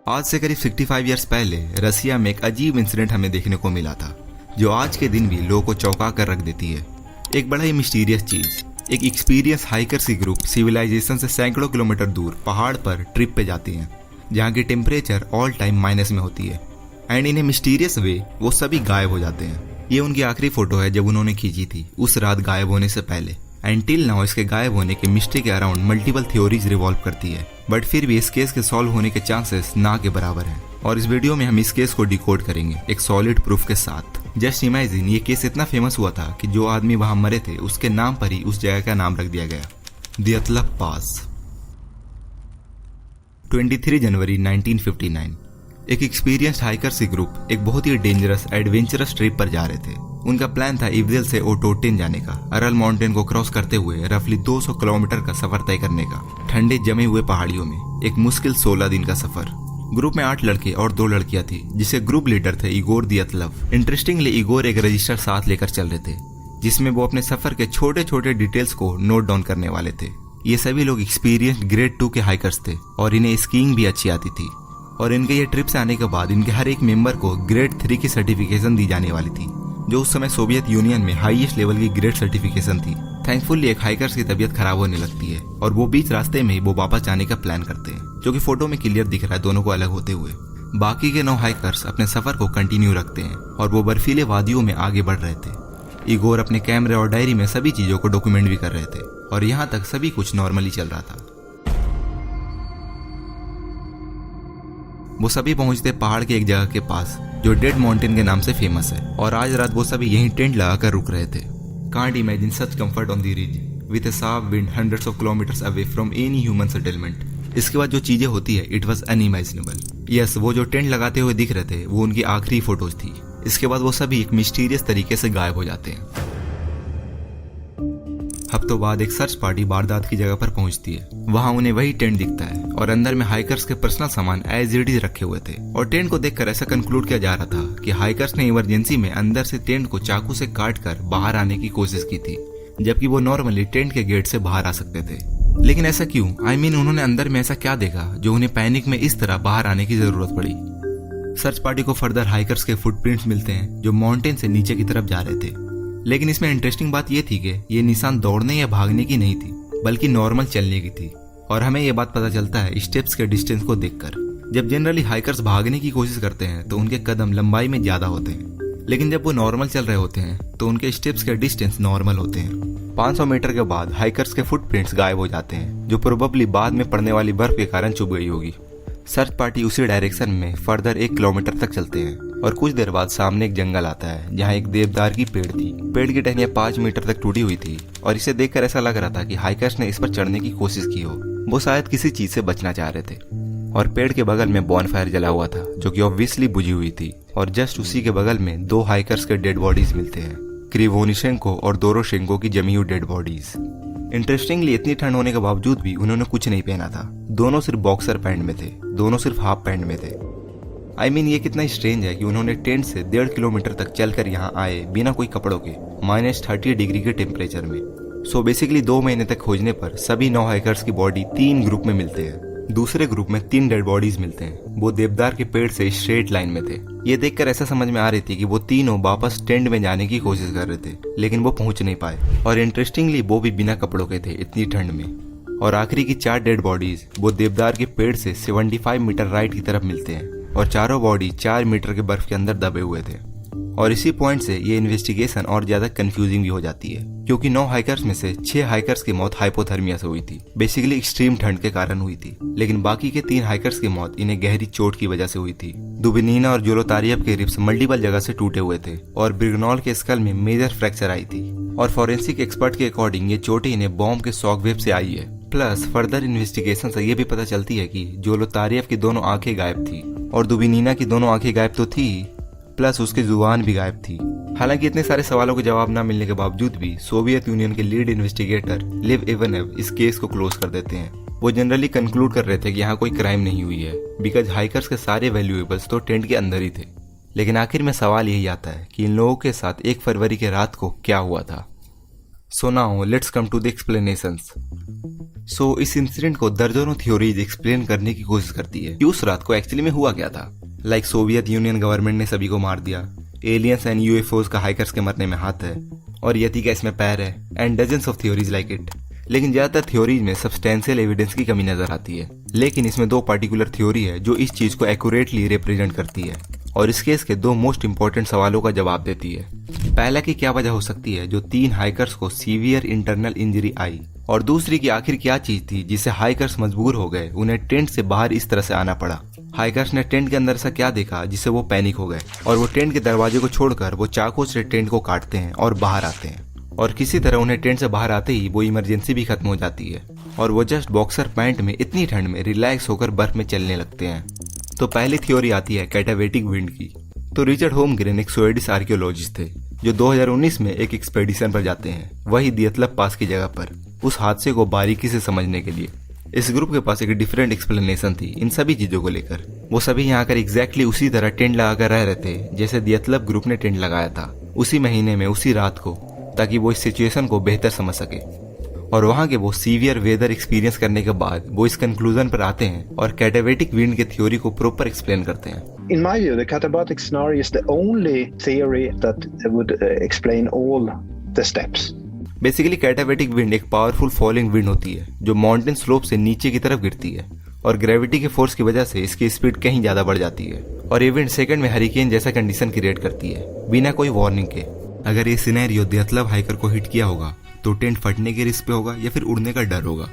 आज से करीब 65 ईयर्स पहले रसिया में एक अजीब इंसिडेंट हमें देखने को मिला था, जो आज के दिन भी लोगों को चौंका कर रख देती है। एक बड़ा ही मिस्टीरियस चीज, एक एक्सपीरियंस हाइकर्स की ग्रुप सिविलाइजेशन से सैकड़ों किलोमीटर दूर पहाड़ पर ट्रिप पे जाती हैं, जहाँ की टेम्परेचर ऑल टाइम माइनस में होती है। एंड इन ए मिस्टीरियस वे वो सभी गायब हो जाते हैं। ये उनकी आखिरी फोटो है जब उन्होंने खींची थी, उस रात गायब होने से पहले। एंड टिल नाउ इसके गायब होने के मिस्ट्री के अराउंड मल्टीपल थ्योरीज रिवॉल्व करती है, बट फिर भी इस केस के सॉल्व होने के चांसेस ना के बराबर हैं। और इस वीडियो में हम इस केस को डिकोड करेंगे एक सॉलिड प्रूफ के साथ। जस्ट इमेजिन, ये केस इतना फेमस हुआ था कि जो आदमी वहां मरे थे उसके नाम पर ही उस जगह का नाम रख दिया गया, दियतलफ पास। 23 जनवरी 1959 एक एक्सपीरियंस्ड हाइकर्स की ग्रुप एक बहुत ही डेंजरस एडवेंचरस ट्रिप पर जा रहे थे। उनका प्लान था इवदेल से ओटोटेन जाने का, अरल माउंटेन को क्रॉस करते हुए रफली 200 किलोमीटर का सफर तय करने का, ठंडे जमे हुए पहाड़ियों में एक मुश्किल 16 दिन का सफर। ग्रुप में 8 लड़के और 2 लड़कियां थी, जिसे ग्रुप लीडर थे इगोर दियतलफ। इंटरेस्टिंगली इगोर एक रजिस्टर साथ लेकर चल रहे थे, जिसमें वो अपने सफर के छोटे छोटे डिटेल्स को नोट डाउन करने वाले थे। ये सभी लोग एक्सपीरियंस्ड ग्रेड 2 के हाइकर्स थे और इन्हें स्कीइंग भी अच्छी आती थी। और इनके ये ट्रिप से आने के बाद इनके हर एक मेंबर को ग्रेड 3 की सर्टिफिकेशन दी जाने वाली थी, जो उस समय सोवियत यूनियन में हाईएस्ट लेवल की ग्रेड सर्टिफिकेशन थी। थैंकफुली एक हाइकर्स की तबीयत खराब होने लगती है और वो बीच रास्ते में वो वापस जाने का प्लान करते हैं, जो कि फोटो में क्लियर दिख रहा है दोनों को अलग होते हुए। बाकी के 9 हाइकर्स अपने सफर को कंटिन्यू रखते हैं और वो बर्फीले वादियों में आगे बढ़ रहे थे। इगोर अपने कैमरे और डायरी में सभी चीजों को डॉक्यूमेंट भी कर रहे थे और यहाँ तक सभी कुछ नॉर्मली चल रहा था। वो सभी पहुंचते पहाड़ के एक जगह के पास जो डेड माउंटेन के नाम से फेमस है, और आज रात वो सभी यहीं टेंट लगाकर रुक रहे थे। Can't imagine such comfort on the ridge with a soft wind hundreds of kilometres away from any human settlement. इसके बाद जो चीजें होती है इट वाज अनइमेजिनेबल। यस, वो जो टेंट लगाते हुए दिख रहे थे वो उनकी आखिरी फोटोज थी। इसके बाद वो सभी एक मिस्टीरियस तरीके से गायब हो जाते हैं। हफ्तों बाद एक सर्च पार्टी वारदात की जगह पर पहुंचती है। वहां उन्हें वही टेंट दिखता है और अंदर में हाइकर्स के पर्सनल सामान एज इट इज रखे हुए थे। और टेंट को देखकर ऐसा कंक्लूड किया जा रहा था कि हाइकर्स ने इमरजेंसी में अंदर से टेंट को चाकू से काट कर बाहर आने की कोशिश की थी, जबकि वो नॉर्मली टेंट के गेट से बाहर आ सकते थे। लेकिन ऐसा क्यों? उन्होंने अंदर में ऐसा क्या देखा जो उन्हें पैनिक में इस तरह बाहर आने की जरूरत पड़ी? सर्च पार्टी को फर्दर हाइकर्स के फुटप्रिंट्स मिलते हैं जो माउंटेन से नीचे की तरफ जा रहे थे। लेकिन इसमें इंटरेस्टिंग बात यह थी कि ये निशान दौड़ने या भागने की नहीं थी, बल्कि नॉर्मल चलने की थी। और हमें यह बात पता चलता है स्टेप्स के डिस्टेंस को देखकर। जब जनरली हाइकर्स भागने की कोशिश करते हैं तो उनके कदम लंबाई में ज्यादा होते हैं, लेकिन जब वो नॉर्मल चल रहे होते हैं तो उनके स्टेप्स के डिस्टेंस नॉर्मल होते हैं। 500 मीटर के बाद हाइकर्स के फुटप्रिंट्स गायब हो जाते हैं, जो प्रोबेबली बाद में पड़ने वाली बर्फ के कारण चुभ गई होगी। सर्च पार्टी उसी डायरेक्शन में फर्दर 1 किलोमीटर तक चलते हैं और कुछ देर बाद सामने एक जंगल आता है, जहाँ एक देवदार की पेड़ थी। पेड़ की टहनियां 5 मीटर तक टूटी हुई थी और इसे देखकर ऐसा लग रहा था कि हाइकर्स ने इस पर चढ़ने की कोशिश की हो। वो शायद किसी चीज से बचना चाह रहे थे। और पेड़ के बगल में बॉनफायर जला हुआ था, जो कि ऑब्वियसली बुझी हुई थी। और जस्ट उसी के बगल में 2 हाइकर्स के डेड बॉडीज मिलते हैं, क्रिवोनिशेंको और दोरोशेंको की जमी हुई डेड बॉडीज। इंटरेस्टिंगली इतनी ठंड होने के बावजूद भी उन्होंने कुछ नहीं पहना था। दोनों सिर्फ बॉक्सर पैंट में थे, दोनों सिर्फ हाफ पैंट में थे। ये कितना स्ट्रेंज है कि उन्होंने टेंट से 1.5 किलोमीटर तक चलकर यहाँ आए बिना कोई कपड़ों के, -30 डिग्री के टेम्परेचर में। सो बेसिकली 2 महीने तक खोजने पर सभी 9 हाइकर्स की बॉडी 3 ग्रुप में मिलते हैं। दूसरे ग्रुप में 3 डेड बॉडीज मिलते हैं। वो देवदार के पेड़ से स्ट्रेट लाइन में थे। ये देखकर ऐसा समझ में आ रही थी कि वो तीनों वापस टेंट में जाने की कोशिश कर रहे थे, लेकिन वो पहुंच नहीं पाए। और इंटरेस्टिंगली वो भी बिना कपड़ों के थे इतनी ठंड में। और आखिरी की 4 डेड बॉडीज वो देवदार के पेड़ से 75 मीटर राइट की तरफ मिलते हैं और चारों बॉडी 4 मीटर के बर्फ के अंदर दबे हुए थे। और इसी पॉइंट से ये इन्वेस्टिगेशन और ज्यादा कंफ्यूजिंग भी हो जाती है, क्योंकि 9 हाइकर्स में से 6 हाइकर्स की मौत हाइपोथर्मिया से हुई थी, बेसिकली एक्सट्रीम ठंड के कारण हुई थी। लेकिन बाकी के 3 हाइकर्स की मौत इन्हें गहरी चोट की वजह से हुई थी। दुबिनीना और जोलोतारियव के रिब्स मल्टीपल जगह से टूटे हुए थे और ब्रिग्नॉल के स्कल में मेजर फ्रैक्चर आई थी। और फॉरेंसिक एक्सपर्ट के अकॉर्डिंग ये चोटें इन्हें बॉम्ब के शॉक वेव से आई है। प्लस फर्दर इन्वेस्टिगेशन से ये भी पता चलती है कि जोलोतारियव की दोनों आंखें गायब थी और दुबिनीना की दोनों आंखें गायब तो थी, प्लस उसकी जुबान भी गायब थी। हालांकि इतने सारे सवालों के जवाब न मिलने के बावजूद भी सोवियत यूनियन के लीड इन्वेस्टिगेटर लिव इवानोव इस केस को क्लोज कर देते हैं। वो जनरली कंक्लूड कर रहे थे कि यहाँ कोई क्राइम नहीं हुई है, बिकॉज हाइकर्स के सारे वैल्यूएबल्स तो टेंट के अंदर ही थे। लेकिन आखिर में सवाल यही आता है कि इन लोगों के साथ 1 फरवरी के रात को क्या हुआ था। So now let's come to the explanations. So इस इंसिडेंट को दर्जनों थ्योरीज एक्सप्लेन करने की कोशिश करती है कि उस रात को एक्चुअली में हुआ क्या था। लाइक सोवियत यूनियन गवर्नमेंट ने सभी को मार दिया, एलियंस एंड यूएफओज का हाइकर्स के मरने में हाथ है, और यति का इसमें पैर है, and dozens of theories like it. लेकिन ज्यादातर थ्योरीज में सब्सटेंशियल एविडेंस की कमी नजर आती है। लेकिन इसमें दो पार्टिकुलर थ्योरी है जो इस चीज को एक्यूरेटली रिप्रेजेंट करती है और इस केस के दो मोस्ट इंपॉर्टेंट सवालों का जवाब देती है। पहला की क्या वजह हो सकती है जो 3 हाइकर्स को सीवियर इंटरनल इंजरी आई, और दूसरी की आखिर क्या चीज थी जिससे हाइकर्स मजबूर हो गए उन्हें टेंट से बाहर इस तरह से आना पड़ा। हाइकर्स ने टेंट के अंदर से क्या देखा जिससे वो पैनिक हो गए और वो टेंट के दरवाजे को छोड़कर वो चाकू से टेंट को काटते हैं और बाहर आते हैं, और किसी तरह उन्हें टेंट से बाहर आते ही वो इमरजेंसी भी खत्म हो जाती है और वो जस्ट बॉक्सर पैंट में इतनी ठंड में रिलैक्स होकर बर्फ में चलने लगते हैं। तो पहली थ्योरी आती है कैटावेटिक विंड की। तो रिचर्ड होमग्रेन एक स्वीडिश आर्कियोलॉजिस्ट थे जो 2019 में एक एक्सपेडिशन पर जाते हैं वही दियतलब पास की जगह पर उस हादसे को बारीकी से समझने के लिए। इस ग्रुप के पास एक डिफरेंट एक्सप्लेनेशन थी इन सभी चीजों को लेकर। वो सभी यहाँ आकर एग्जैक्टली उसी तरह टेंट लगाकर रह रहे थे जैसे दियतलब ग्रुप ने टेंट लगाया था उसी महीने में उसी रात को, ताकि वो इस सिचुएशन को बेहतर समझ सके। और वहाँ के वो सीवियर वेदर एक्सपीरियंस करने के बाद वो इस कंक्लूजन पर आते हैं और कैटावेटिक विंड के थ्योरी को प्रॉपर एक्सप्लेन करते हैं। In my view, the katabatic scenario is the only theory that would explain all the steps. Basically katabatic wind एक पावरफुल फॉलिंग विंड होती है जो माउंटेन स्लोप से नीचे की तरफ गिरती है और ग्रेविटी के फोर्स की वजह से इसकी स्पीड कहीं ज्यादा बढ़ जाती है और ये विंड सेकंड में हरिकेन जैसा कंडीशन क्रिएट करती है बिना कोई वार्निंग के। अगर ये सिनेरियो दियतलब हाइकर को हिट किया होगा तो टेंट फटने के रिस्क पे होगा या फिर उड़ने का डर होगा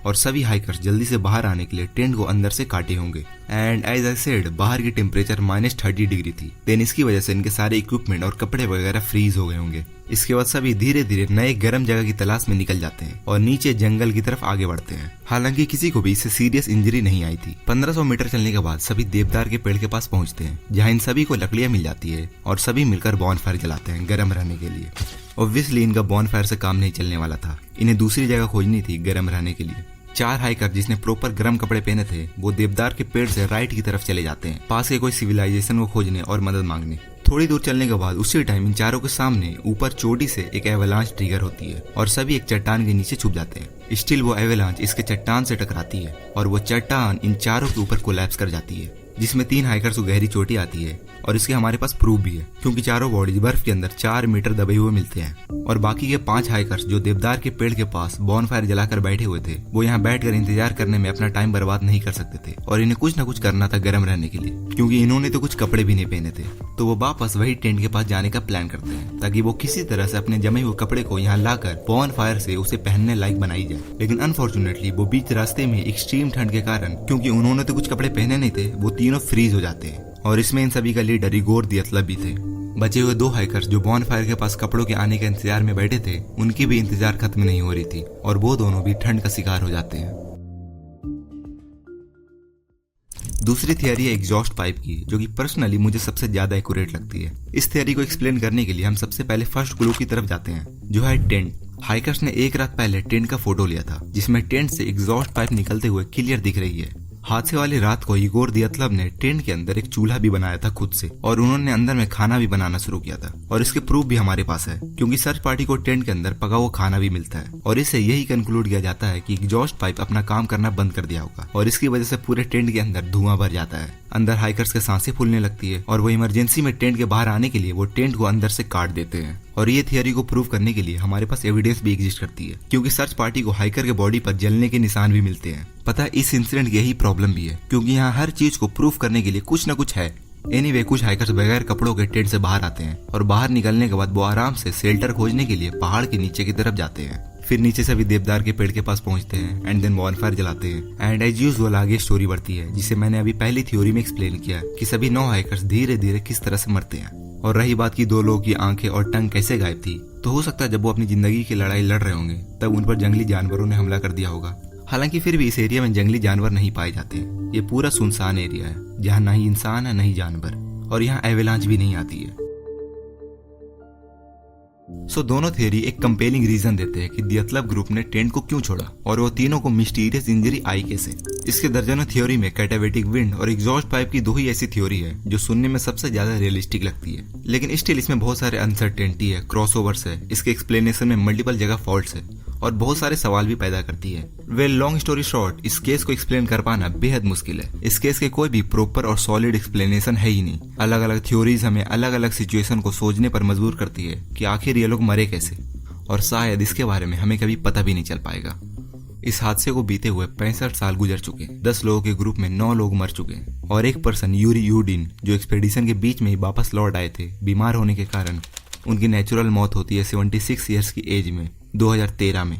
और सभी हाइकर्स जल्दी से बाहर आने के लिए टेंट को अंदर से काटे होंगे। एंड एज आई सेड बाहर की टेम्परेचर -30 डिग्री थी, देन इसकी वजह से इनके सारे इक्विपमेंट और कपड़े वगैरह फ्रीज हो गए होंगे। इसके बाद सभी धीरे धीरे नए गर्म जगह की तलाश में निकल जाते हैं और नीचे जंगल की तरफ आगे बढ़ते हैं। हालांकि किसी को भी इससे सीरियस इंजरी नहीं आई थी। 1500 मीटर चलने के बाद सभी देवदार के पेड़ के पास पहुंचते हैं जहाँ इन सभी को लकड़ियां मिल जाती है और सभी मिलकर बॉनफायर जलाते हैं गर्म रहने के लिए। ऑब्वियसली इनका बॉनफायर से काम नहीं चलने वाला था, इन्हें दूसरी जगह खोजनी थी गर्म रहने के लिए। 4 हाइकर जिसने प्रॉपर गर्म कपड़े पहने थे वो देवदार के पेड़ से राइट की तरफ चले जाते हैं पास के कोई सिविलाइजेशन को खोजने और मदद मांगने। थोड़ी दूर चलने के बाद उसी टाइम इन चारों के सामने ऊपर चोटी से एक एवलांच ट्रिगर होती है और सभी एक चट्टान के नीचे छुप जाते हैं। स्टिल वो एवलांच इसके चट्टान से टकराती है और वो चट्टान इन चारों के ऊपर कोलैप्स कर जाती है जिसमें 3 हाइकर्स को गहरी चोटी आती है और इसके हमारे पास प्रूफ भी है क्योंकि चारों बॉडीज बर्फ के अंदर 4 मीटर दबे हुए मिलते हैं। और बाकी के 5 हाइकर्स जो देवदार के पेड़ के पास बॉनफायर जलाकर बैठे हुए थे वो यहाँ बैठकर इंतजार करने में अपना टाइम बर्बाद नहीं कर सकते थे और इन्हें कुछ न कुछ करना था गर्म रहने के लिए क्योंकि इन्होंने तो कुछ कपड़े भी नहीं पहने थे। तो वो वापस वही टेंट के पास जाने का प्लान करते हैं ताकि वो किसी तरह से अपने जमे हुए कपड़े को यहाँ लाकर बॉनफायर से उसे पहनने लायक बनाई जाए। लेकिन अनफॉर्चुनेटली वो बीच रास्ते में एक्सट्रीम ठंड के कारण क्योंकि उन्होंने तो कुछ कपड़े पहने नहीं थे वो तीनों फ्रीज हो जाते हैं और इसमें इन सभी का लीडर इगोर दियतलब भी थे। बचे हुए 2 हाइकर्स जो बॉनफायर के पास कपड़ों के आने के इंतजार में बैठे थे उनकी भी इंतजार खत्म नहीं हो रही थी और वो दोनों भी ठंड का शिकार हो जाते हैं। दूसरी थियरी है एग्जॉस्ट पाइप की जो कि पर्सनली मुझे सबसे ज्यादा एक्यूरेट लगती है। इस थियरी को एक्सप्लेन करने के लिए हम सबसे पहले फर्स्ट क्लू की तरफ जाते हैं जो है टेंट। हाइकर्स ने एक रात पहले टेंट का फोटो लिया था जिसमें टेंट से एग्जॉस्ट पाइप निकलते हुए क्लियर दिख रही है। हादसे वाली रात को इगोर दियतलब ने टेंट के अंदर एक चूल्हा भी बनाया था खुद से और उन्होंने अंदर में खाना भी बनाना शुरू किया था और इसके प्रूफ भी हमारे पास है क्योंकि सर्च पार्टी को टेंट के अंदर पका हुआ खाना भी मिलता है और इससे यही कंक्लूड किया जाता है कि एग्जॉस्ट पाइप अपना काम करना बंद कर दिया होगा और इसकी वजह से पूरे टेंट के अंदर धुआं भर जाता है। अंदर हाइकर्स के सांसें फूलने लगती है और वो इमरजेंसी में टेंट के बाहर आने के लिए वो टेंट को अंदर से काट देते हैं। और ये थियरी को प्रूव करने के लिए हमारे पास एविडेंस भी एग्जिस्ट करती है क्योंकि सर्च पार्टी को हाइकर के बॉडी पर जलने के निशान भी मिलते हैं। पता है इस इंसिडेंट की यही प्रॉब्लम भी है क्योंकि यहाँ हर चीज को प्रूव करने के लिए कुछ न कुछ है। एनीवे कुछ हाइकर्स बगैर कपड़ों के टेंट से बाहर आते हैं और बाहर निकलने के बाद वो आराम से शेल्टर खोजने के लिए पहाड़ के नीचे की तरफ जाते हैं। फिर नीचे से भी देवदार के पेड़ के पास पहुंचते हैं एंड देन बॉनफायर जलाते हैं एंड एज यूजुअल आगे स्टोरी बढ़ती है जिसे मैंने अभी पहली थ्योरी में एक्सप्लेन किया कि सभी 9 हाइकर्स धीरे धीरे किस तरह से मरते हैं। और रही बात की 2 लोगों की आंखें और टंग कैसे गायब थी, तो हो सकता है जब वो अपनी जिंदगी की लड़ाई लड़ रहे होंगे तब उन पर जंगली जानवरों ने हमला कर दिया होगा। हालांकि फिर भी इस एरिया में जंगली जानवर नहीं पाए जाते। ये पूरा सुनसान एरिया है जहाँ न ही इंसान है न ही जानवर और यहाँ एवेलांच भी नहीं आती है। सो दोनों थियोरी एक कंपेलिंग रीजन देते हैं कि दियतलब ग्रुप ने टेंट को क्यों छोड़ा और वो तीनों को मिस्टीरियस इंजरी आई कैसे। इसके दर्जनों थ्योरी में कैटावेटिक विंड और एग्जॉस्ट पाइप की 2 ही ऐसी थ्योरी है जो सुनने में सबसे ज्यादा रियलिस्टिक लगती है, लेकिन स्टिल इसमें बहुत सारे अनसर्टेनिटी है, क्रॉसओवर्स है, इसके एक्सप्लेनेशन में मल्टीपल जगह फॉल्ट्स है और बहुत सारे सवाल भी पैदा करती है। वेल लॉन्ग स्टोरी शॉर्ट, इस केस को एक्सप्लेन कर पाना बेहद मुश्किल है। इस केस के कोई भी प्रॉपर और सॉलिड एक्सप्लेनेशन है ही नहीं। अलग अलग थ्योरीज हमें अलग अलग सिचुएशन को सोचने पर मजबूर करती है कि आखिर ये लोग मरे कैसे, और शायद इसके बारे में हमें कभी पता भी नहीं चल पाएगा। इस हादसे को बीते हुए 65 साल गुजर चुके, 10 लोगों के ग्रुप में 9 लोग मर चुके और एक पर्सन यूरी यूडिन जो एक्सपेडिशन के बीच में ही वापस लौट आए थे, बीमार होने के कारण उनकी नेचुरल मौत होती है 76 ईयर्स की एज में 2013 में।